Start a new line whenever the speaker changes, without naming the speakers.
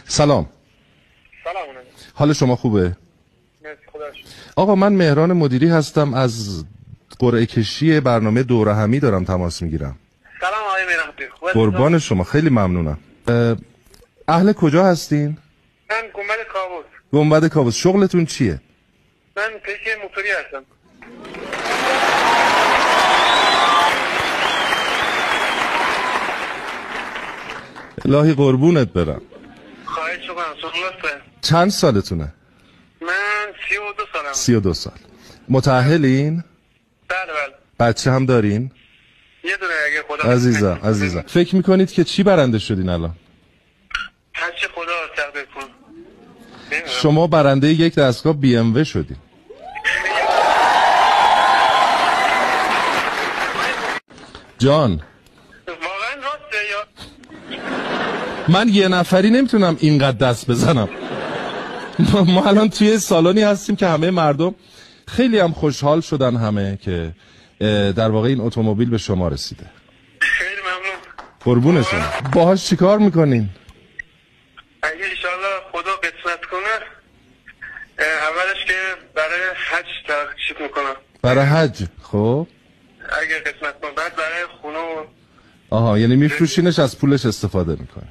سلام.
سلام.
حال شما خوبه؟
مرسی خدا شکر.
آقا من مهران مدیری هستم، از قرعه کشی برنامه دوره همی دارم تماس میگیرم.
سلام آقای مهران.
قربان شما، خیلی ممنونم. اهل کجا هستین؟
من گنبد کاووس.
گنبد کاووس. شغلتون چیه؟
من پیش موتوری هستم.
الهی قربونت برم.
خواهش می‌کنم. سلامت.
چند سالتونه؟
من 32 سالم.
32 سال. متأهلین؟
بله بله.
بچه هم دارین؟
یه دونه اگه خدا
عزیزم فکر میکنید که چی برنده شدین الان؟
هرچی خدا تقدیر کنه.
شما برنده یک دستگاه BMW شدین. جان
واقعا راسته یا
من یه نفری نمیتونم اینقدر دست بزنم. ما الان توی سالونی هستیم که همه مردم خیلی هم خوشحال شدن، همه که در واقع این اتومبیل به شما رسیده.
خیلی ممنون.
قربون شما. باهاش چیکار میکنین؟
اگه انشالله خدا قسمت کنه اولش که برای حج ترشیف میکنم.
برای حج؟ خب
اگه قسمت کنه بعد برای خونه و
آها، یعنی میفروشینش، از پولش استفاده میکنه.